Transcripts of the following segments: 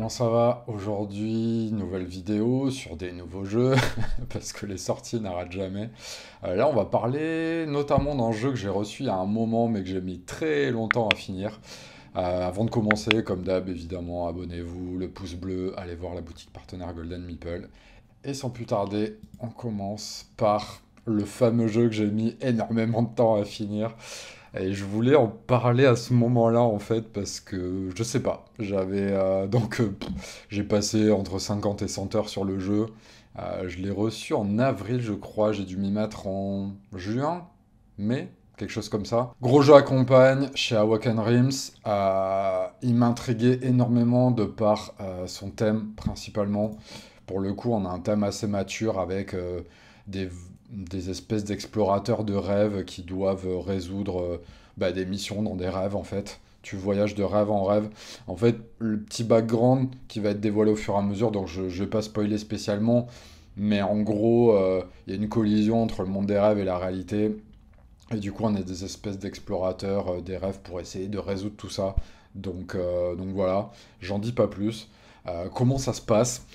comment ça va? Aujourd'hui, nouvelle vidéo sur des nouveaux jeux, parce que les sorties n'arrêtent jamais. Là, on va parler notamment d'un jeu que j'ai reçu il y a un moment, mais que j'ai mis très longtemps à finir. Avant de commencer, comme d'hab, évidemment, abonnez-vous, le pouce bleu, allez voir la boutique partenaire Golden Meeple. Et sans plus tarder, on commence par le fameux jeu que j'ai mis énormément de temps à finir. Et je voulais en parler à ce moment-là, en fait, parce que je sais pas. J'ai passé entre 50 et 100 heures sur le jeu. Je l'ai reçu en avril, je crois. J'ai dû m'y mettre en juin, mai, quelque chose comme ça. Gros jeu à campagne chez Awaken Realms. Il m'intriguait énormément de par son thème, principalement. Pour le coup, on a un thème assez mature avec des, des espèces d'explorateurs de rêves qui doivent résoudre des missions dans des rêves, en fait. Tu voyages de rêve en rêve. En fait, le petit background qui va être dévoilé au fur et à mesure, donc je ne vais pas spoiler spécialement, mais en gros, il y a une collision entre le monde des rêves et la réalité. Et du coup, on est des espèces d'explorateurs des rêves pour essayer de résoudre tout ça. Donc voilà, j'en dis pas plus. Comment ça se passe?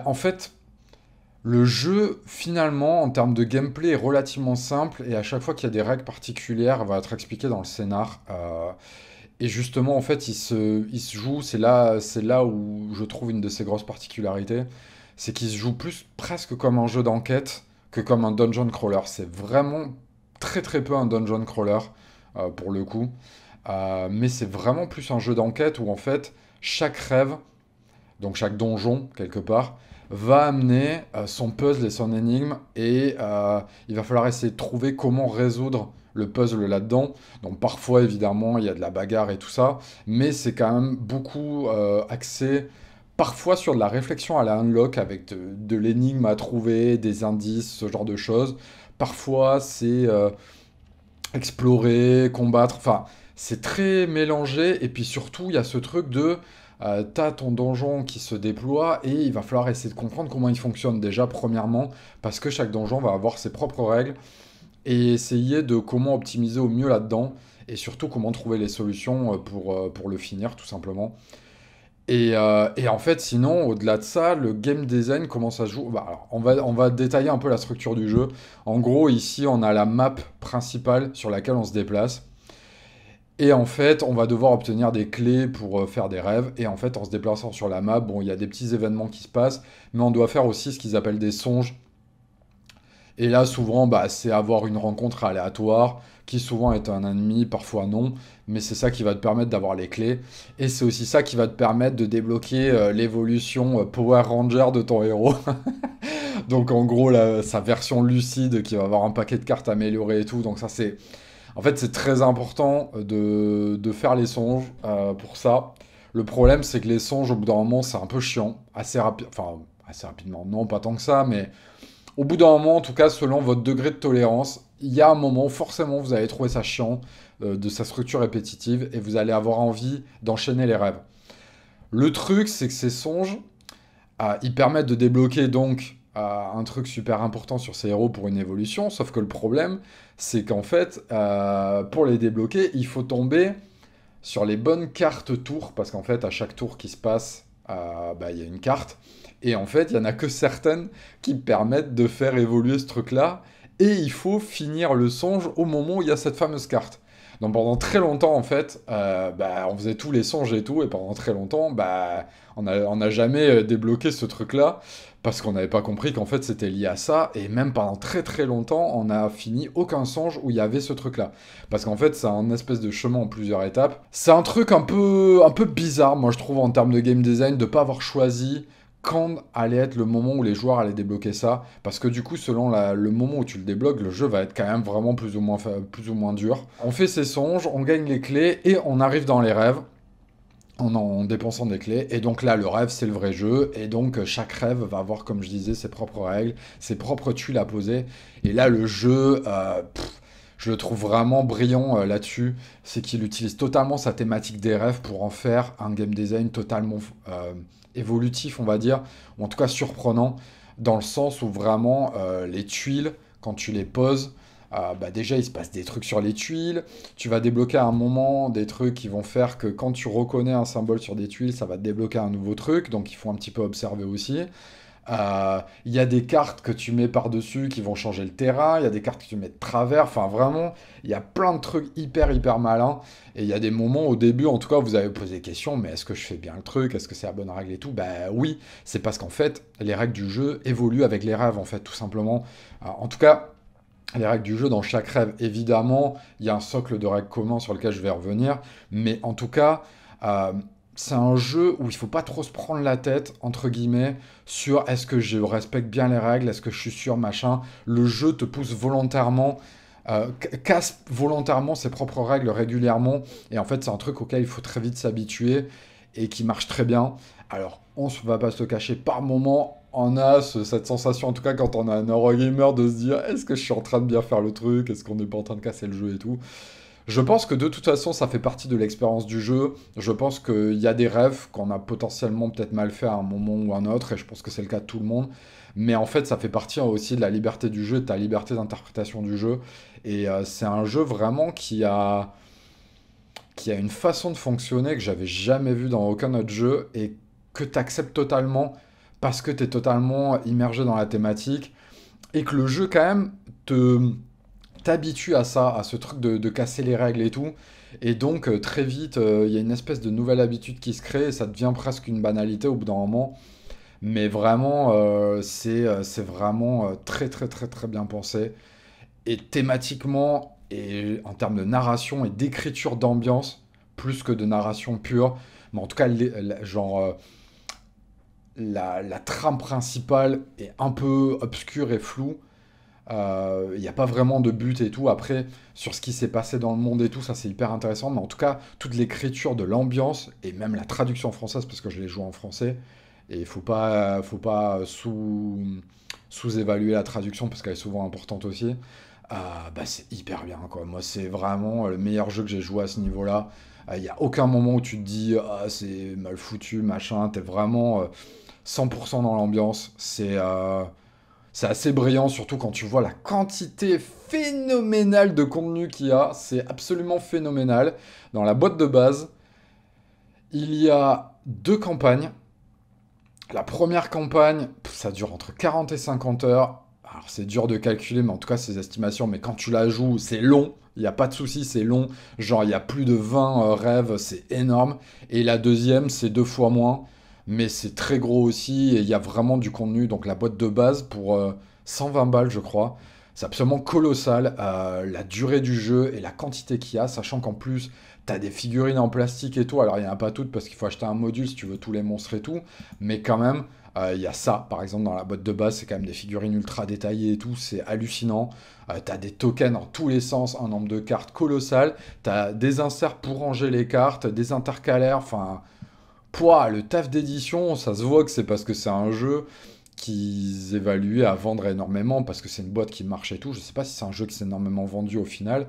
En fait, le jeu, finalement, en termes de gameplay, est relativement simple et à chaque fois qu'il y a des règles particulières, va être expliqué dans le scénar. Et justement, en fait, il se joue, c'est là où je trouve une de ses grosses particularités, c'est qu'il se joue plus presque comme un jeu d'enquête que comme un dungeon crawler. C'est vraiment très très peu un dungeon crawler, pour le coup. Mais c'est vraiment plus un jeu d'enquête où, en fait, chaque rêve donc chaque donjon, quelque part, va amener son puzzle et son énigme, et il va falloir essayer de trouver comment résoudre le puzzle là-dedans. Donc parfois, évidemment, il y a de la bagarre et tout ça, mais c'est quand même beaucoup axé, parfois sur de la réflexion à la unlock, avec de l'énigme à trouver, des indices, ce genre de choses. Parfois, c'est explorer, combattre, enfin, c'est très mélangé, et puis surtout, il y a ce truc de t'as ton donjon qui se déploie et il va falloir essayer de comprendre comment il fonctionne déjà premièrement parce que chaque donjon va avoir ses propres règles et essayer de comment optimiser au mieux là-dedans et surtout comment trouver les solutions pour le finir tout simplement. Et en fait, sinon, au-delà de ça, le game design, comment ça se joue? Alors, on va détailler un peu la structure du jeu. En gros, ici, on a la map principale sur laquelle on se déplace. Et en fait, on va devoir obtenir des clés pour faire des rêves. Et en fait, en se déplaçant sur la map, bon, il y a des petits événements qui se passent, mais on doit faire aussi ce qu'ils appellent des songes. Et là, souvent, c'est avoir une rencontre aléatoire, qui souvent est un ennemi, parfois non, mais c'est ça qui va te permettre d'avoir les clés. Et c'est aussi ça qui va te permettre de débloquer l'évolution Power Ranger de ton héros. Donc en gros, sa version lucide qui va avoir un paquet de cartes améliorées et tout. Donc ça, c'est en fait, c'est très important de faire les songes pour ça. Le problème, c'est que les songes, au bout d'un moment, c'est un peu chiant. Assez rapidement. Non, pas tant que ça, mais au bout d'un moment, en tout cas, selon votre degré de tolérance, il y a un moment, forcément, vous allez trouver ça chiant de sa structure répétitive et vous allez avoir envie d'enchaîner les rêves. Le truc, c'est que ces songes, ils permettent de débloquer donc un truc super important sur ces héros pour une évolution, sauf que le problème, c'est qu'en fait, pour les débloquer, il faut tomber sur les bonnes cartes tours, parce qu'en fait, à chaque tour qui se passe, il y a une carte, et en fait, il n'y en a que certaines qui permettent de faire évoluer ce truc-là, et il faut finir le songe au moment où il y a cette fameuse carte. Donc pendant très longtemps, en fait, on faisait tous les songes et tout, et pendant très longtemps, on n'a jamais débloqué ce truc-là, parce qu'on n'avait pas compris qu'en fait c'était lié à ça, et même pendant très très longtemps, on n'a fini aucun songe où il y avait ce truc-là. Parce qu'en fait, c'est un espèce de chemin en plusieurs étapes. C'est un truc un peu bizarre, moi je trouve, en termes de game design, de pas avoir choisi quand allait être le moment où les joueurs allaient débloquer ça, parce que du coup, selon le moment où tu le débloques, le jeu va être quand même vraiment plus ou moins dur. On fait ses songes, on gagne les clés, et on arrive dans les rêves, en dépensant des clés. Et donc là, le rêve, c'est le vrai jeu. Et donc, chaque rêve va avoir, comme je disais, ses propres règles, ses propres tuiles à poser. Et là, le jeu, je le trouve vraiment brillant là-dessus. C'est qu'il utilise totalement sa thématique des rêves pour en faire un game design totalement évolutif, on va dire, ou en tout cas surprenant, dans le sens où vraiment les tuiles, quand tu les poses, bah déjà, il se passe des trucs sur les tuiles. Tu vas débloquer à un moment des trucs qui vont faire que quand tu reconnais un symbole sur des tuiles, ça va te débloquer un nouveau truc. Donc, il faut un petit peu observer aussi. Il y a des cartes que tu mets par-dessus qui vont changer le terrain. Il y a des cartes que tu mets de travers. Enfin, vraiment, il y a plein de trucs hyper, hyper malins. Et il y a des moments au début, en tout cas, où vous avez posé des questions, mais est-ce que je fais bien le truc? Est-ce que c'est la bonne règle et tout? Ben oui, c'est parce qu'en fait, les règles du jeu évoluent avec les rêves, en fait, tout simplement. En tout cas, les règles du jeu dans chaque rêve, évidemment, il y a un socle de règles communs sur lequel je vais revenir, mais en tout cas, euh, c'est un jeu où il faut pas trop se prendre la tête, entre guillemets, sur est-ce que je respecte bien les règles, est-ce que je suis sûr, machin. Le jeu te pousse volontairement, casse volontairement ses propres règles régulièrement, et en fait, c'est un truc auquel il faut très vite s'habituer, et qui marche très bien. Alors, on ne va pas se le cacher, par moment, on a cette sensation, en tout cas quand on a un Eurogamer, de se dire est-ce que je suis en train de bien faire le truc, est-ce qu'on n'est pas en train de casser le jeu et tout. Je pense que de toute façon, ça fait partie de l'expérience du jeu. Je pense qu'il y a des rêves qu'on a potentiellement peut-être mal fait à un moment ou un autre, et je pense que c'est le cas de tout le monde. Mais en fait, ça fait partie aussi de la liberté du jeu, de ta liberté d'interprétation du jeu. Et c'est un jeu vraiment qui a une façon de fonctionner que j'avais jamais vu dans aucun autre jeu et que tu acceptes totalement parce que tu es totalement immergé dans la thématique et que le jeu quand même te t'habitue à ça, à ce truc de casser les règles et tout. Et donc très vite, il y a une espèce de nouvelle habitude qui se crée et ça devient presque une banalité au bout d'un moment. Mais vraiment, c'est vraiment très très très très bien pensé. Et thématiquement, et en termes de narration et d'écriture d'ambiance, plus que de narration pure, mais en tout cas, la trame principale est un peu obscure et floue. Il n'y a pas vraiment de but et tout. Après, sur ce qui s'est passé dans le monde et tout, ça c'est hyper intéressant. Mais en tout cas, toute l'écriture de l'ambiance et même la traduction française, parce que je l'ai joué en français, et il faut pas sous-évaluer la traduction parce qu'elle est souvent importante aussi. Bah, c'est hyper bien, quoi. Moi, c'est vraiment le meilleur jeu que j'ai joué à ce niveau-là. Il n'y a aucun moment où tu te dis, ah, c'est mal foutu, machin. T'es vraiment 100% dans l'ambiance. C'est assez brillant, surtout quand tu vois la quantité phénoménale de contenu qu'il y a. C'est absolument phénoménal. Dans la boîte de base, il y a deux campagnes. La première campagne, ça dure entre 40 et 50 heures. Alors c'est dur de calculer, mais en tout cas c'est des estimations. Mais quand tu la joues, c'est long. Il n'y a pas de souci, c'est long. Genre il y a plus de 20 rêves, c'est énorme. Et la deuxième, c'est deux fois moins. Mais c'est très gros aussi. Et il y a vraiment du contenu. Donc la boîte de base pour 120 balles, je crois. C'est absolument colossal. La durée du jeu et la quantité qu'il y a. Sachant qu'en plus, tu as des figurines en plastique et tout. Alors il n'y en a pas toutes parce qu'il faut acheter un module si tu veux tous les monstres et tout. Mais quand même, il y a ça, par exemple, dans la boîte de base, c'est quand même des figurines ultra détaillées et tout, c'est hallucinant. T'as des tokens dans tous les sens, un nombre de cartes colossal. T'as des inserts pour ranger les cartes, des intercalaires, enfin... Pouah, le taf d'édition, ça se voit que c'est parce que c'est un jeu qu'ils évaluaient à vendre énormément, parce que c'est une boîte qui marche et tout. Je sais pas si c'est un jeu qui s'est énormément vendu au final,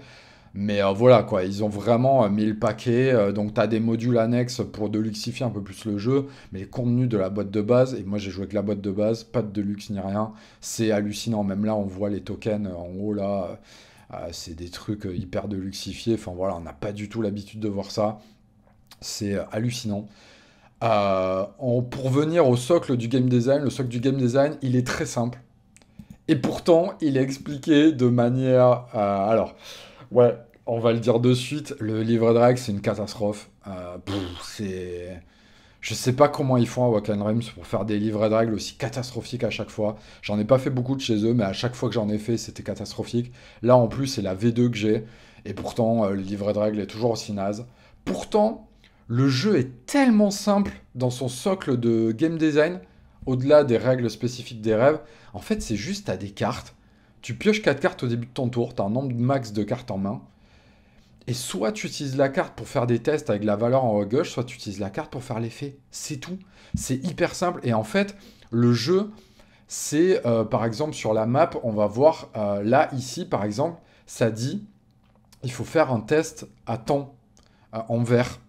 mais voilà quoi, ils ont vraiment mis le paquet. Donc tu as des modules annexes pour deluxifier un peu plus le jeu, mais les contenus de la boîte de base, et moi j'ai joué avec la boîte de base, pas de deluxe ni rien, c'est hallucinant. Même là, on voit les tokens en haut là, c'est des trucs hyper deluxifiés. Enfin voilà, on n'a pas du tout l'habitude de voir ça. C'est hallucinant. Pour venir au socle du game design, le socle du game design, il est très simple. Et pourtant, il est expliqué de manière... alors, ouais, on va le dire de suite, le livre de règles, c'est une catastrophe. C'est... Je sais pas comment ils font à Wacken Realms pour faire des livrets de règles aussi catastrophiques à chaque fois. J'en ai pas fait beaucoup de chez eux, mais à chaque fois que j'en ai fait, c'était catastrophique. Là, en plus, c'est la V2 que j'ai. Et pourtant, le livret de règles est toujours aussi naze. Pourtant, le jeu est tellement simple dans son socle de game design, au-delà des règles spécifiques des rêves. En fait, c'est juste, t'as des cartes. Tu pioches 4 cartes au début de ton tour, t'as un nombre max de cartes en main. Et soit tu utilises la carte pour faire des tests avec la valeur en haut à gauche, soit tu utilises la carte pour faire l'effet. C'est tout. C'est hyper simple. Et en fait, le jeu, c'est par exemple sur la map, on va voir là, ici, par exemple, ça dit il faut faire un test à temps en vert.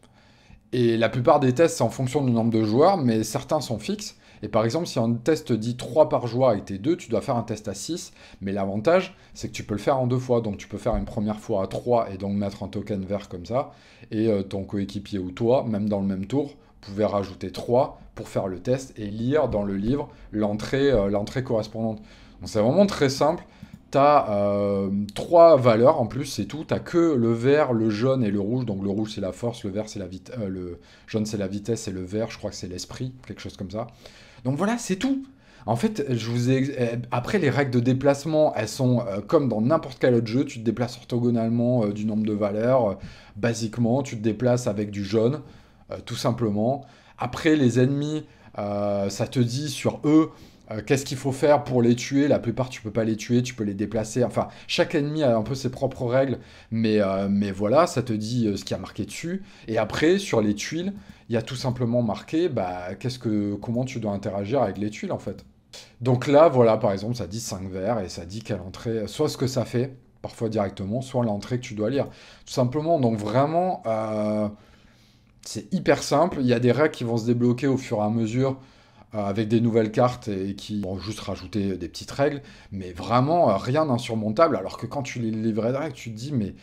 Et la plupart des tests, c'est en fonction du nombre de joueurs, mais certains sont fixes. Et par exemple, si un test dit 3 par joueur et t'es 2, tu dois faire un test à 6. Mais l'avantage, c'est que tu peux le faire en 2 fois. Donc tu peux faire une première fois à 3 et donc mettre un token vert comme ça. Et ton coéquipier ou toi, même dans le même tour, vous pouvez rajouter 3 pour faire le test et lire dans le livre l'entrée correspondante. Donc c'est vraiment très simple. Tu as 3 valeurs en plus, c'est tout. Tu que le vert, le jaune et le rouge. Donc le rouge c'est la force, le vert c'est le jaune c'est la vitesse et le vert je crois que c'est l'esprit, quelque chose comme ça. Donc voilà, c'est tout. En fait, après les règles de déplacement, elles sont comme dans n'importe quel autre jeu. Tu te déplaces orthogonalement du nombre de valeurs. Basiquement, tu te déplaces avec du jaune, tout simplement. Après, les ennemis, ça te dit sur eux qu'est-ce qu'il faut faire pour les tuer. La plupart, tu peux pas les tuer, tu peux les déplacer. Enfin, chaque ennemi a un peu ses propres règles, mais voilà, ça te dit ce qui a marqué dessus. Et après, sur les tuiles, il y a tout simplement marqué comment tu dois interagir avec les tuiles, en fait. Donc là, voilà, par exemple, ça dit 5 vers et ça dit quelle entrée, soit ce que ça fait, parfois directement, soit l'entrée que tu dois lire. Tout simplement, donc vraiment, c'est hyper simple. Il y a des règles qui vont se débloquer au fur et à mesure avec des nouvelles cartes et qui vont juste rajouter des petites règles, mais vraiment rien d'insurmontable. Alors que quand tu lis le livret de règles, tu te dis, mais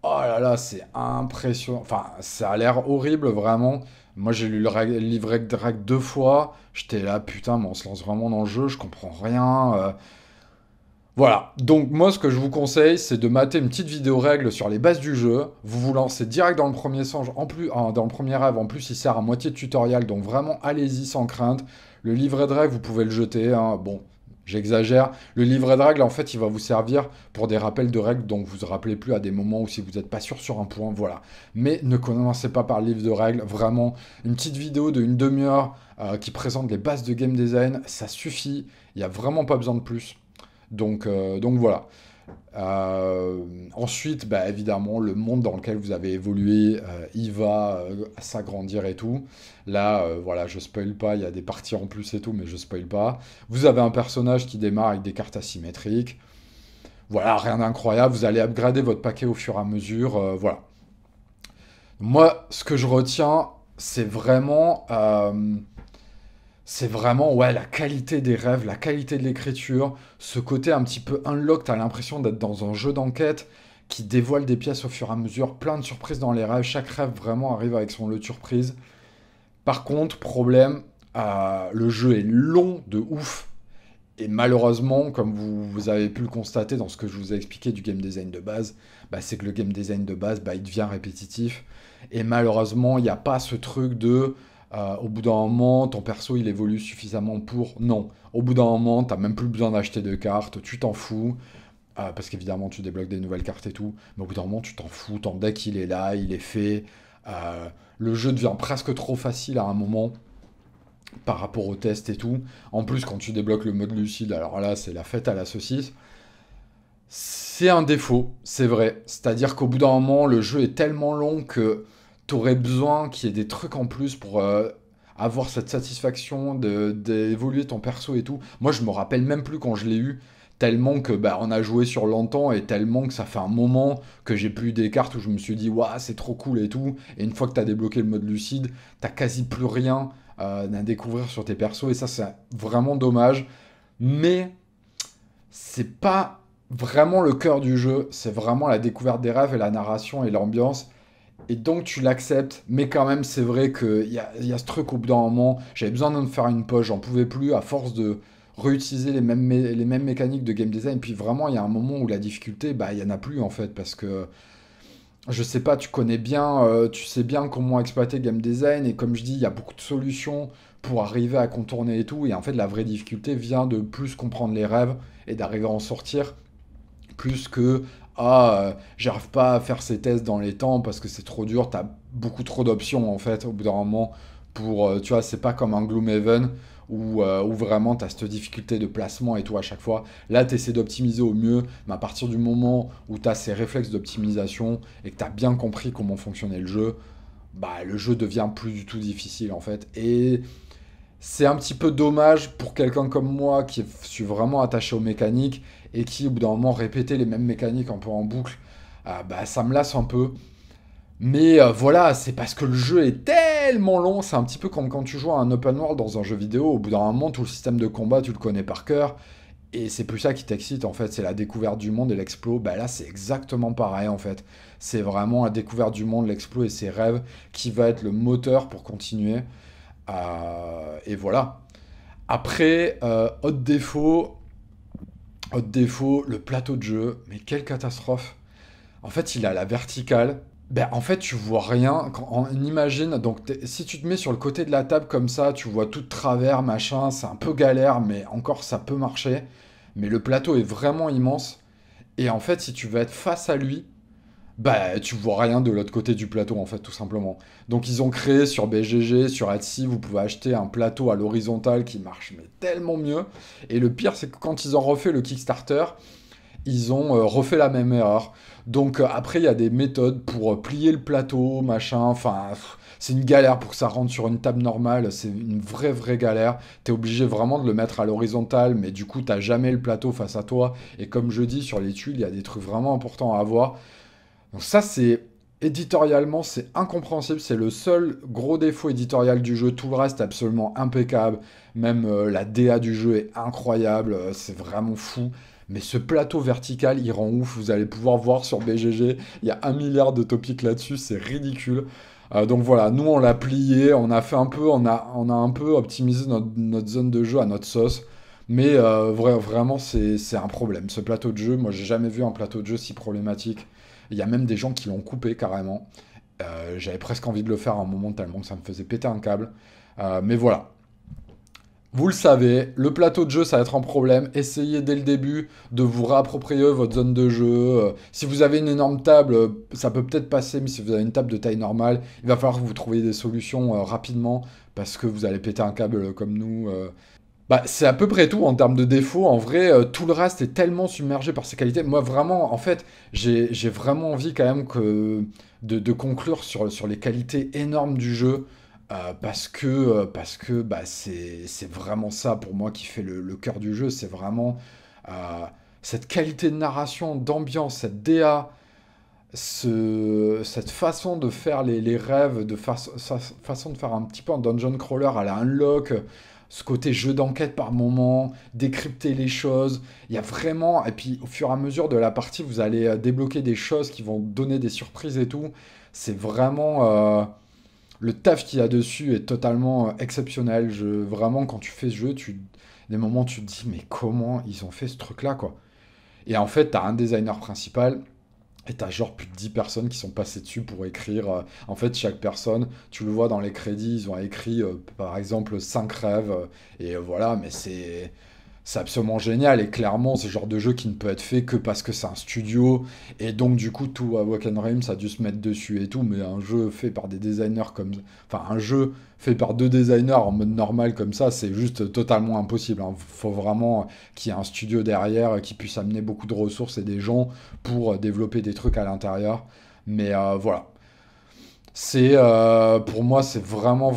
oh là là, c'est impressionnant. Enfin, ça a l'air horrible, vraiment. Moi, j'ai lu le livret de règles 2 fois. J'étais là, putain, mais on se lance vraiment dans le jeu, je comprends rien. Voilà, donc moi ce que je vous conseille, c'est de mater une petite vidéo règle sur les bases du jeu. Vous vous lancez direct dans le premier songe, dans le premier rêve, en plus il sert à moitié de tutoriel, donc vraiment allez-y sans crainte. Le livret de règles, vous pouvez le jeter, hein. Bon, j'exagère. Le livret de règles, en fait, il va vous servir pour des rappels de règles, donc vous ne vous rappelez plus à des moments où si vous n'êtes pas sûr sur un point, voilà. Mais ne commencez pas par le livre de règles, vraiment. Une petite vidéo de 1/2 heure qui présente les bases de game design, ça suffit, il n'y a vraiment pas besoin de plus. Donc voilà. Ensuite, bah, évidemment, le monde dans lequel vous avez évolué, il va s'agrandir et tout. Là, voilà, je spoil pas, il y a des parties en plus et tout, mais je spoil pas. Vous avez un personnage qui démarre avec des cartes asymétriques. Voilà, rien d'incroyable. Vous allez upgrader votre paquet au fur et à mesure. Voilà. Moi, ce que je retiens, c'est vraiment, ouais, la qualité des rêves, la qualité de l'écriture, ce côté un petit peu unlock, t'as l'impression d'être dans un jeu d'enquête qui dévoile des pièces au fur et à mesure, plein de surprises dans les rêves, chaque rêve vraiment arrive avec son lot de surprises. Par contre, problème, le jeu est long de ouf, et malheureusement, comme vous avez pu le constater dans ce que je vous ai expliqué du game design de base, bah, c'est que le game design de base, bah, il devient répétitif, et malheureusement, il n'y a pas ce truc de au bout d'un moment, ton perso il évolue suffisamment pour. Non. Au bout d'un moment, t'as même plus besoin d'acheter de cartes, tu t'en fous. Parce qu'évidemment, tu débloques des nouvelles cartes et tout. Mais au bout d'un moment, tu t'en fous. Ton deck il est là, il est fait. Le jeu devient presque trop facile à un moment par rapport au test et tout. En plus, quand tu débloques le mode lucide, alors là, c'est la fête à la saucisse. C'est un défaut, c'est vrai. C'est-à-dire qu'au bout d'un moment, le jeu est tellement long que t'aurais besoin qu'il y ait des trucs en plus pour avoir cette satisfaction d'évoluer ton perso et tout. Moi, je me rappelle même plus quand je l'ai eu, tellement que bah, on a joué sur longtemps et tellement que ça fait un moment que j'ai plus eu des cartes où je me suis dit, waouh, c'est trop cool et tout. Et une fois que t'as débloqué le mode lucide, t'as quasi plus rien à découvrir sur tes persos et ça, c'est vraiment dommage. Mais c'est pas vraiment le cœur du jeu, c'est vraiment la découverte des rêves et la narration et l'ambiance. Et donc tu l'acceptes, mais quand même c'est vrai qu'il y a ce truc au bout d'un moment, j'avais besoin de me faire une pause, j'en pouvais plus à force de réutiliser les mêmes mécaniques de game design. Puis vraiment il y a un moment où la difficulté, bah il y en a plus en fait, parce que je sais pas, tu connais bien, tu sais bien comment exploiter game design, et comme je dis, il y a beaucoup de solutions pour arriver à contourner et tout, et en fait la vraie difficulté vient de plus comprendre les rêves et d'arriver à en sortir plus que j'arrive pas à faire ces tests dans les temps parce que c'est trop dur, t'as beaucoup trop d'options en fait au bout d'un moment pour, tu vois, c'est pas comme un Gloomhaven où vraiment t'as cette difficulté de placement et tout à chaque fois. Là, t'essaies d'optimiser au mieux, mais à partir du moment où t'as ces réflexes d'optimisation et que t'as bien compris comment fonctionnait le jeu, bah le jeu devient plus du tout difficile en fait. Et c'est un petit peu dommage pour quelqu'un comme moi qui suis vraiment attaché aux mécaniques et qui, au bout d'un moment, répétait les mêmes mécaniques un peu en boucle. Bah, ça me lasse un peu. Mais voilà, c'est parce que le jeu est tellement long, c'est un petit peu comme quand tu joues à un open world dans un jeu vidéo, au bout d'un moment, tout le système de combat, tu le connais par cœur, et c'est plus ça qui t'excite en fait, c'est la découverte du monde et l'explo. Bah là, c'est exactement pareil en fait. C'est vraiment la découverte du monde, l'explo et ses rêves qui va être le moteur pour continuer. Et voilà. Après, autre défaut, le plateau de jeu. Mais quelle catastrophe. En fait, il a la verticale. Ben, en fait, tu vois rien. Imagine, donc si tu te mets sur le côté de la table comme ça, tu vois tout de travers, machin, c'est un peu galère, mais encore ça peut marcher. Mais le plateau est vraiment immense. Et en fait, si tu veux être face à lui, bah tu vois rien de l'autre côté du plateau, en fait, tout simplement. Donc ils ont créé sur BGG, sur Etsy, vous pouvez acheter un plateau à l'horizontale qui marche mais tellement mieux. Et le pire, c'est que quand ils ont refait le Kickstarter, ils ont refait la même erreur. Donc après, il y a des méthodes pour plier le plateau, machin. Enfin, c'est une galère pour que ça rentre sur une table normale. C'est une vraie galère. T'es obligé vraiment de le mettre à l'horizontale, mais du coup, t'as jamais le plateau face à toi. Et comme je dis, sur les tuiles, il y a des trucs vraiment importants à avoir. Donc ça, c'est éditorialement, c'est incompréhensible. C'est le seul gros défaut éditorial du jeu. Tout le reste est absolument impeccable. Même la DA du jeu est incroyable. C'est vraiment fou. Mais ce plateau vertical, il rend ouf. Vous allez pouvoir voir sur BGG. Il y a 1 milliard de topics là-dessus. C'est ridicule. Donc voilà, nous on l'a plié, on a fait un peu, on a un peu optimisé notre zone de jeu à notre sauce. Mais vraiment, c'est un problème. Ce plateau de jeu, moi j'ai jamais vu un plateau de jeu si problématique. Il y a même des gens qui l'ont coupé carrément. J'avais presque envie de le faire à un moment tellement que ça me faisait péter un câble. Mais voilà. Vous le savez, le plateau de jeu, ça va être un problème. Essayez dès le début de vous réapproprier votre zone de jeu. Si vous avez une énorme table, ça peut peut-être passer, mais si vous avez une table de taille normale, il va falloir que vous trouviez des solutions rapidement parce que vous allez péter un câble comme nous. Bah, c'est à peu près tout en termes de défauts. En vrai, tout le reste est tellement submergé par ses qualités. Moi, vraiment, en fait, j'ai vraiment envie quand même de conclure sur les qualités énormes du jeu. Parce que bah, c'est vraiment ça pour moi qui fait le cœur du jeu. C'est vraiment euh, cette qualité de narration, d'ambiance, cette DA, cette façon de faire les rêves, sa façon de faire un petit peu un dungeon crawler à la Unlock, ce côté jeu d'enquête par moment, décrypter les choses. Il y a vraiment, et puis au fur et à mesure de la partie, vous allez débloquer des choses qui vont donner des surprises et tout. C'est vraiment, le taf qu'il y a dessus est totalement exceptionnel. Vraiment, quand tu fais ce jeu, des moments tu te dis, mais comment ils ont fait ce truc-là, quoi. Et en fait, t'as un designer principal. Et t'as genre plus de 10 personnes qui sont passées dessus pour écrire. En fait, chaque personne, tu le vois dans les crédits, ils ont écrit par exemple 5 rêves. Voilà, mais c'est absolument génial. Et clairement, c'est le genre de jeu qui ne peut être fait que parce que c'est un studio. Et donc, du coup, tout Awaken Realms a dû se mettre dessus et tout. Mais un jeu fait par des designers comme. Enfin, un jeu fait par deux designers en mode normal comme ça, c'est juste totalement impossible. Il faut vraiment qu'il y ait un studio derrière qui puisse amener beaucoup de ressources et des gens pour développer des trucs à l'intérieur. Mais voilà. Pour moi, c'est vraiment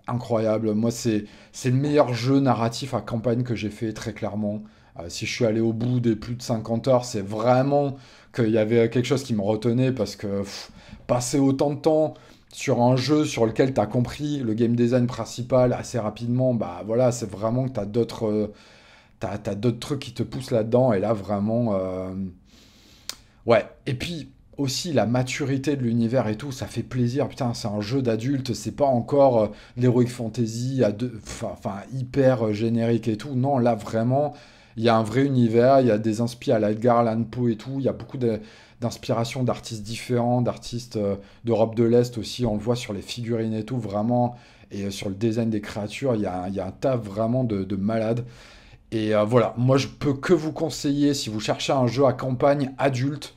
incroyable. Moi, c'est le meilleur jeu narratif à campagne que j'ai fait, très clairement. Si je suis allé au bout des plus de 50 heures, c'est vraiment qu'il y avait quelque chose qui me retenait parce que passer autant de temps sur un jeu sur lequel tu as compris le game design principal assez rapidement, bah voilà, c'est vraiment que tu as t'as d'autres trucs qui te poussent là-dedans. Et là, vraiment, ouais, et puis aussi la maturité de l'univers et tout, ça fait plaisir. Putain, c'est un jeu d'adulte, c'est pas encore l'Heroic Fantasy enfin, hyper générique et tout. Non, là vraiment, il y a un vrai univers, il y a des inspi à la Edgar Allan Poe et tout. Il y a beaucoup d'inspiration d'artistes différents, d'artistes d'Europe de l'Est aussi. On le voit sur les figurines et tout, vraiment. Et sur le design des créatures, il y a un tas vraiment de malade. Et voilà, moi je peux que vous conseiller, si vous cherchez un jeu à campagne adulte,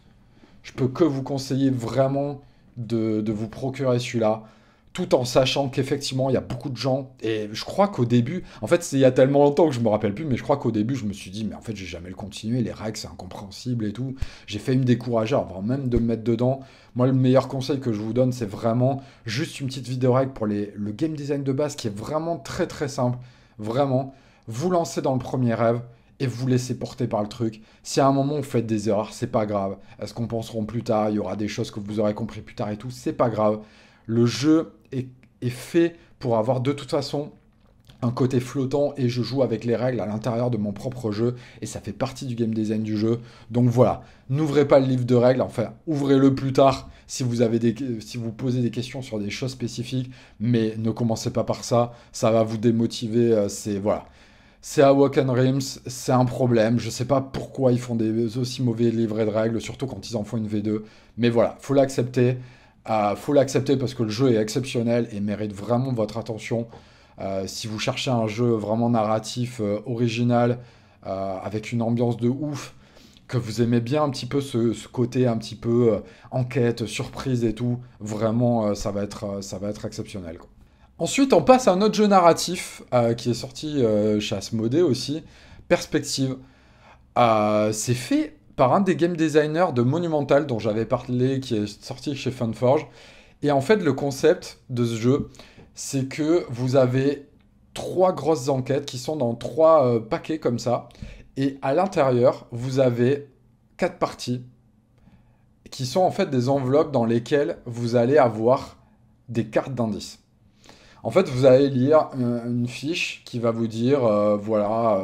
je peux que vous conseiller vraiment de vous procurer celui-là, tout en sachant qu'effectivement, il y a beaucoup de gens, et je crois qu'au début, en fait, c'est il y a tellement longtemps que je me rappelle plus, mais je crois qu'au début, je me suis dit, mais en fait, je vais jamais le continuer, les règles, c'est incompréhensible et tout. J'ai failli me décourager avant même de me mettre dedans. Moi, le meilleur conseil que je vous donne, c'est vraiment juste une petite vidéo règle pour le game design de base qui est vraiment très simple. Vraiment, vous lancez dans le premier rêve et vous laissez porter par le truc. Si à un moment vous faites des erreurs, c'est pas grave. Est-ce qu'on penseront plus tard, il y aura des choses que vous aurez compris plus tard et tout, c'est pas grave. Le jeu est fait pour avoir de toute façon un côté flottant et je joue avec les règles à l'intérieur de mon propre jeu et ça fait partie du game design du jeu. Donc voilà, n'ouvrez pas le livre de règles, enfin ouvrez-le plus tard si vous avez si vous posez des questions sur des choses spécifiques, mais ne commencez pas par ça, ça va vous démotiver, c'est voilà. C'est à Wacken Rims, c'est un problème. Je sais pas pourquoi ils font des aussi mauvais livrets de règles, surtout quand ils en font une V2. Mais voilà, faut l'accepter. Faut l'accepter parce que le jeu est exceptionnel et mérite vraiment votre attention. Si vous cherchez un jeu vraiment narratif, original, avec une ambiance de ouf, que vous aimez bien un petit peu ce côté un petit peu enquête, surprise et tout, vraiment ça va être exceptionnel, quoi. Ensuite, on passe à un autre jeu narratif qui est sorti chez Asmodée aussi, Perspective. C'est fait par un des game designers de Monumental dont j'avais parlé, qui est sorti chez Funforge. Et en fait, le concept de ce jeu, c'est que vous avez trois grosses enquêtes qui sont dans trois paquets comme ça. Et à l'intérieur, vous avez quatre parties qui sont en fait des enveloppes dans lesquelles vous allez avoir des cartes d'indices. En fait, vous allez lire une fiche qui va vous dire, voilà,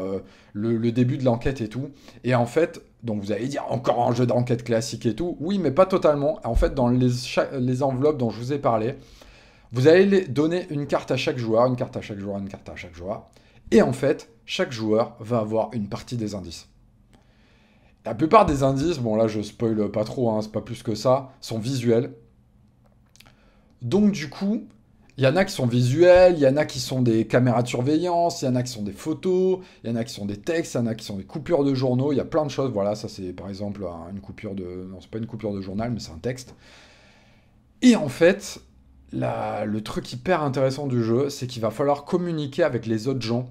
le début de l'enquête et tout. Et en fait, donc vous allez dire encore un jeu d'enquête classique et tout. Oui, mais pas totalement. En fait, dans les enveloppes dont je vous ai parlé, vous allez donner une carte à chaque joueur, une carte à chaque joueur, une carte à chaque joueur. Et en fait, chaque joueur va avoir une partie des indices. La plupart des indices, bon là je spoil pas trop, hein, c'est pas plus que ça, sont visuels. Donc du coup, il y en a qui sont visuels, il y en a qui sont des caméras de surveillance, il y en a qui sont des photos, il y en a qui sont des textes, il y en a qui sont des coupures de journaux, il y a plein de choses. Voilà, ça c'est par exemple une coupure de... Non, c'est pas une coupure de journal, mais c'est un texte. Et en fait, le truc hyper intéressant du jeu, c'est qu'il va falloir communiquer avec les autres gens,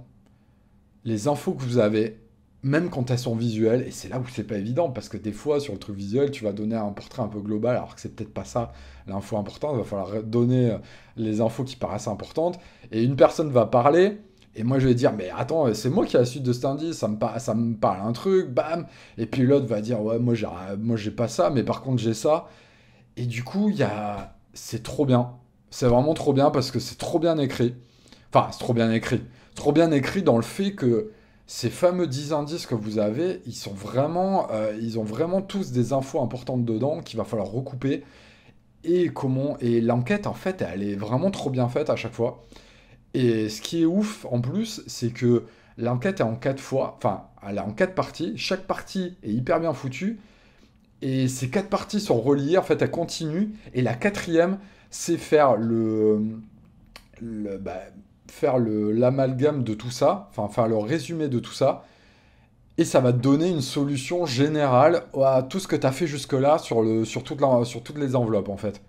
les infos que vous avez, même quand elles sont visuelles, et c'est là où c'est pas évident, parce que des fois, sur le truc visuel, tu vas donner un portrait un peu global, alors que c'est peut-être pas ça l'info importante, il va falloir donner les infos qui paraissent importantes, et une personne va parler, et moi je vais dire, mais attends, c'est moi qui ai la suite de cet indice, ça me parle un truc, bam, et puis l'autre va dire, ouais, moi j'ai pas ça, mais par contre j'ai ça, et du coup, c'est trop bien, c'est vraiment trop bien, parce que c'est trop bien écrit, enfin, c'est trop bien écrit dans le fait que ces fameux 10 indices que vous avez, ils ont vraiment tous des infos importantes dedans qu'il va falloir recouper. Et l'enquête, en fait, elle est vraiment trop bien faite à chaque fois. Et ce qui est ouf, en plus, c'est que l'enquête est en 4 fois, enfin, elle est en 4 parties. Chaque partie est hyper bien foutue. Et ces 4 parties sont reliées, en fait, elles continuent. Et la quatrième, c'est bah, faire l'amalgame de tout ça, enfin faire le résumé de tout ça, et ça va te donner une solution générale à tout ce que tu as fait jusque-là sur toutes les enveloppes en fait.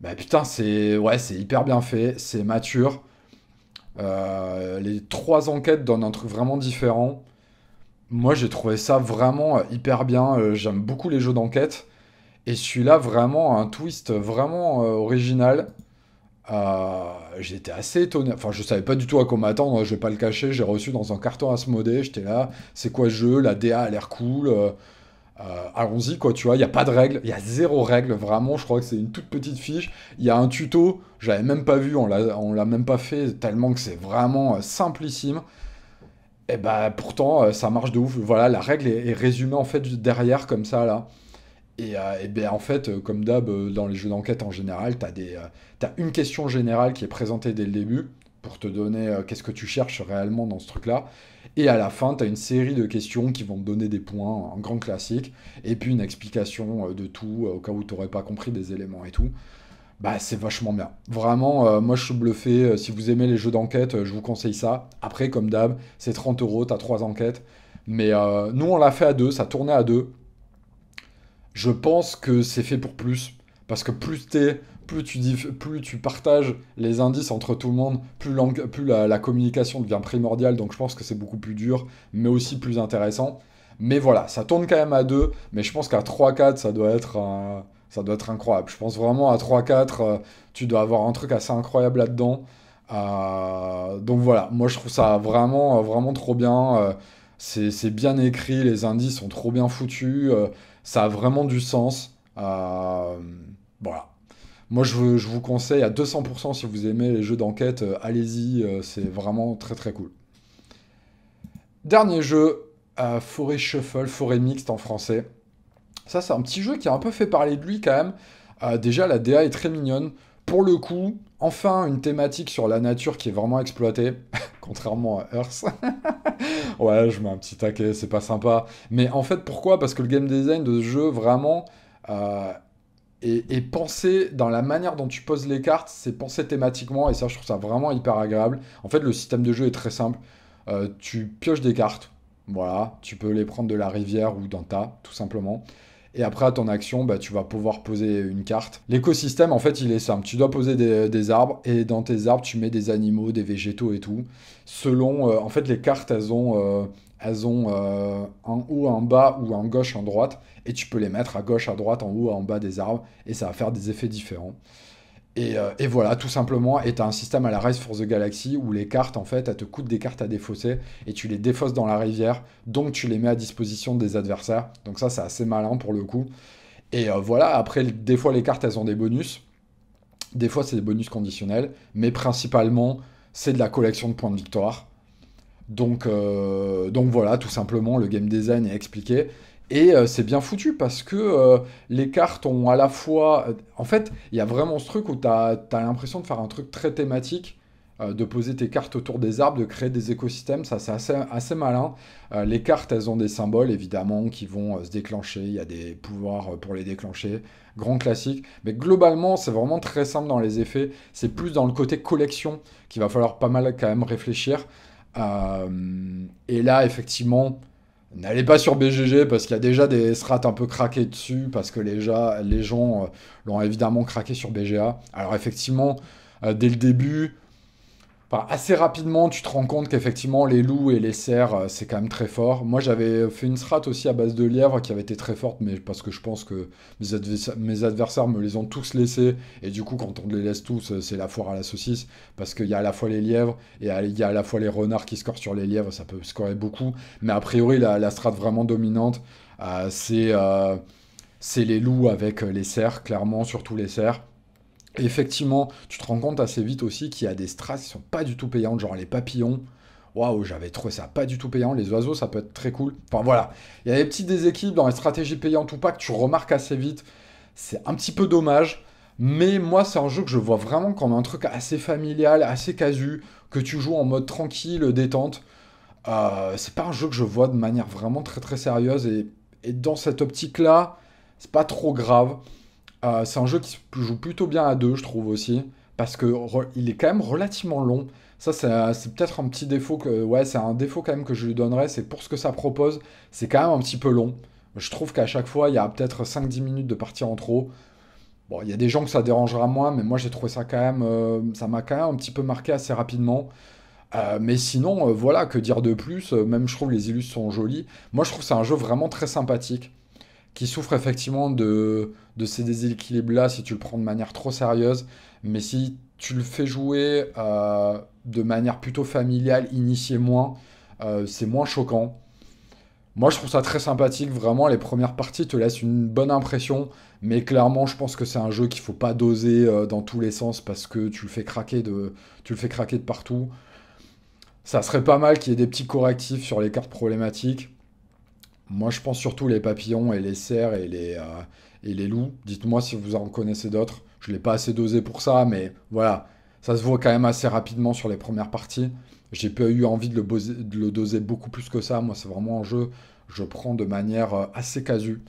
Bah putain, c'est hyper bien fait, c'est mature. Les trois enquêtes donnent un truc vraiment différent. Moi j'ai trouvé ça vraiment hyper bien, j'aime beaucoup les jeux d'enquête. Et celui-là, vraiment, un twist vraiment original. J'étais assez étonné. Enfin, je savais pas du tout à quoi m'attendre, je vais pas le cacher. J'ai reçu dans un carton Asmodée, j'étais là, c'est quoi ce jeu? La DA a l'air cool. Allons-y, quoi, tu vois. Il n'y a pas de règles, il y a zéro règle, vraiment. Je crois que c'est une toute petite fiche. Il y a un tuto, j'avais même pas vu, on l'a même pas fait, tellement que c'est vraiment simplissime. Et bah, pourtant, ça marche de ouf. Voilà, la règle est résumée en fait derrière, comme ça, là. Et ben, en fait, comme d'hab, dans les jeux d'enquête en général, t'as une question générale qui est présentée dès le début pour te donner qu'est-ce que tu cherches réellement dans ce truc-là. Et à la fin, t'as une série de questions qui vont te donner des points, un grand classique, et puis une explication de tout, au cas où t'aurais pas compris des éléments et tout. Bah, c'est vachement bien. Vraiment, moi je suis bluffé. Si vous aimez les jeux d'enquête, je vous conseille ça. Après, comme d'hab, c'est 30 euros, t'as trois enquêtes. Mais nous, on l'a fait à deux, ça tournait à deux. Je pense que c'est fait pour plus. Parce que plus tu partages les indices entre tout le monde, plus la communication devient primordiale. Donc je pense que c'est beaucoup plus dur, mais aussi plus intéressant. Mais voilà, ça tourne quand même à 2. Mais je pense qu'à 3-4, ça doit être incroyable. Je pense vraiment à 3-4, tu dois avoir un truc assez incroyable là-dedans. Donc voilà, moi je trouve ça vraiment, vraiment trop bien. C'est bien écrit, les indices sont trop bien foutus. Ça a vraiment du sens. Voilà. Moi, je vous conseille à 200% si vous aimez les jeux d'enquête, allez-y, c'est vraiment très très cool. Dernier jeu, Forêt Shuffle, Forêt Mixte en français. Ça, c'est un petit jeu qui a un peu fait parler de lui quand même. Déjà, la DA est très mignonne. Pour le coup, enfin une thématique sur la nature qui est vraiment exploitée, contrairement à Earth. Ouais, je mets un petit taquet, c'est pas sympa. Mais en fait, pourquoi? Parce que le game design de ce jeu, vraiment, euh, est pensé dans la manière dont tu poses les cartes, c'est pensé thématiquement, et ça, je trouve ça vraiment hyper agréable. En fait, le système de jeu est très simple. Tu pioches des cartes, voilà, tu peux les prendre de la rivière ou d'un tas, tout simplement. Et après, à ton action, bah, tu vas pouvoir poser une carte. L'écosystème, en fait, il est simple. Tu dois poser des arbres, et dans tes arbres, tu mets des animaux, des végétaux et tout. Selon, en fait, les cartes, elles ont un haut, un bas ou un gauche, un droite. Et tu peux les mettre à gauche, à droite, en haut, en bas des arbres. Et ça va faire des effets différents. Et voilà, tout simplement. Et tu as un système à la Rise for the Galaxy où les cartes, en fait, elles te coûtent des cartes à défausser et tu les défausses dans la rivière. Donc, tu les mets à disposition des adversaires. Donc, ça, c'est assez malin pour le coup. Et voilà, après, des fois, les cartes, elles ont des bonus. Des fois, c'est des bonus conditionnels. Mais principalement, c'est de la collection de points de victoire. Donc voilà, tout simplement, le game design est expliqué. Et c'est bien foutu parce que les cartes ont à la fois... en fait, il y a vraiment ce truc où tu as l'impression de faire un truc très thématique, de poser tes cartes autour des arbres, de créer des écosystèmes, ça c'est assez malin. Les cartes, elles ont des symboles évidemment qui vont se déclencher, il y a des pouvoirs pour les déclencher, grand classique. Mais globalement, c'est vraiment très simple dans les effets, c'est plus dans le côté collection qu'il va falloir pas mal quand même réfléchir. Et là, effectivement, n'allez pas sur BGG parce qu'il y a déjà des strats un peu craqués dessus, parce que les gens l'ont évidemment craqué sur BGA. Alors effectivement, dès le début, enfin, assez rapidement, tu te rends compte qu'effectivement, les loups et les cerfs, c'est quand même très fort. Moi, j'avais fait une strat aussi à base de lièvres qui avait été très forte, mais parce que je pense que mes adversaires me les ont tous laissés. Et du coup, quand on les laisse tous, c'est la foire à la saucisse. Parce qu'il y a à la fois les lièvres et il y a à la fois les renards qui scorent sur les lièvres. Ça peut scorer beaucoup. Mais a priori, la strat vraiment dominante, euh, c'est euh, c'est les loups avec les cerfs, clairement, surtout les cerfs. Et effectivement, tu te rends compte assez vite aussi qu'il y a des strats qui sont pas du tout payantes, genre les papillons. Waouh, j'avais trouvé ça pas du tout payant. Les oiseaux, ça peut être très cool. Enfin voilà, il y a des petits déséquilibres dans les stratégies payantes ou pas que tu remarques assez vite. C'est un petit peu dommage. Mais moi, c'est un jeu que je vois vraiment comme un truc assez familial, assez casu, que tu joues en mode tranquille, détente. C'est pas un jeu que je vois de manière vraiment très très sérieuse. Et dans cette optique-là, c'est pas trop grave. C'est un jeu qui se joue plutôt bien à deux, je trouve aussi, parce que il est quand même relativement long. Ça, c'est peut-être un petit défaut que, ouais, c'est un défaut quand même que je lui donnerais, c'est pour ce que ça propose, c'est quand même un petit peu long. Je trouve qu'à chaque fois, il y a peut-être 5 10 minutes de partie en trop. Bon, il y a des gens que ça dérangera moins, mais moi j'ai trouvé ça quand même, ça m'a quand même un petit peu marqué assez rapidement. Mais sinon, voilà, que dire de plus? Même je trouve les illus sont jolis. Moi, je trouve que c'est un jeu vraiment très sympathique qui souffre effectivement de ces déséquilibres-là si tu le prends de manière trop sérieuse. Mais si tu le fais jouer de manière plutôt familiale, initié moins, c'est moins choquant. Moi, je trouve ça très sympathique. Vraiment, les premières parties te laissent une bonne impression. Mais clairement, je pense que c'est un jeu qu'il faut pas doser dans tous les sens parce que tu le fais craquer de partout. Ça serait pas mal qu'il y ait des petits correctifs sur les cartes problématiques. Moi, je pense surtout les papillons et les cerfs et les loups. Dites-moi si vous en connaissez d'autres. Je ne l'ai pas assez dosé pour ça, mais voilà. Ça se voit quand même assez rapidement sur les premières parties. J'ai pas eu envie de le doser beaucoup plus que ça. Moi, c'est vraiment un jeu que je prends de manière assez casu.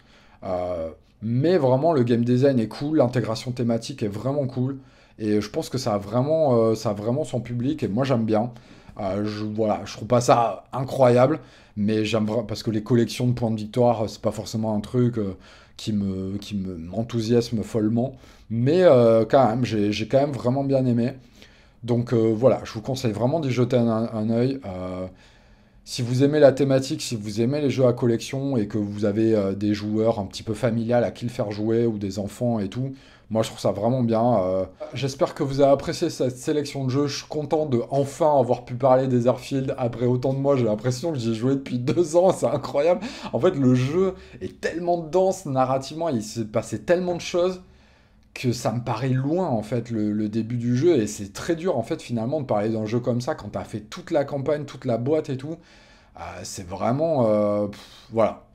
Euh, mais vraiment, le game design est cool. L'intégration thématique est vraiment cool. Et je pense que ça a vraiment son public. Et moi, j'aime bien. Voilà, je trouve pas ça incroyable. Mais j'aime vraiment parce que les collections de points de victoire, c'est pas forcément un truc m'enthousiasme follement. Mais quand même, j'ai quand même vraiment bien aimé. Donc voilà, je vous conseille vraiment d'y jeter un œil. Si vous aimez la thématique, si vous aimez les jeux à collection et que vous avez des joueurs un petit peu familiales à qui le faire jouer ou des enfants et tout, moi je trouve ça vraiment bien. J'espère que vous avez apprécié cette sélection de jeux. Je suis content de enfin avoir pu parler des Airfield après autant de mois. J'ai l'impression que j'y ai joué depuis 2 ans, c'est incroyable. En fait, le jeu est tellement dense narrativement, il s'est passé tellement de choses que ça me paraît loin en fait le début du jeu et c'est très dur en fait finalement de parler d'un jeu comme ça quand t'as fait toute la campagne, toute la boîte et tout. C'est vraiment voilà.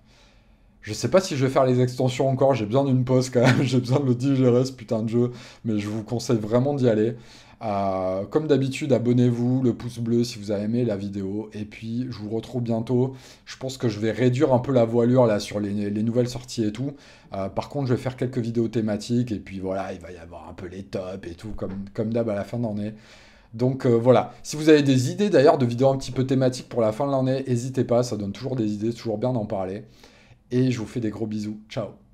Je sais pas si je vais faire les extensions encore, j'ai besoin d'une pause quand même, j'ai besoin de le digérer ce putain de jeu, mais je vous conseille vraiment d'y aller. Comme d'habitude, abonnez-vous, le pouce bleu si vous avez aimé la vidéo, et puis je vous retrouve bientôt. Je pense que je vais réduire un peu la voilure là sur les nouvelles sorties et tout. Par contre, je vais faire quelques vidéos thématiques, et puis voilà, il va y avoir un peu les tops et tout, comme d'hab à la fin d'année. Donc voilà, si vous avez des idées d'ailleurs de vidéos un petit peu thématiques pour la fin de l'année, n'hésitez pas, ça donne toujours des idées, c'est toujours bien d'en parler. Et je vous fais des gros bisous. Ciao.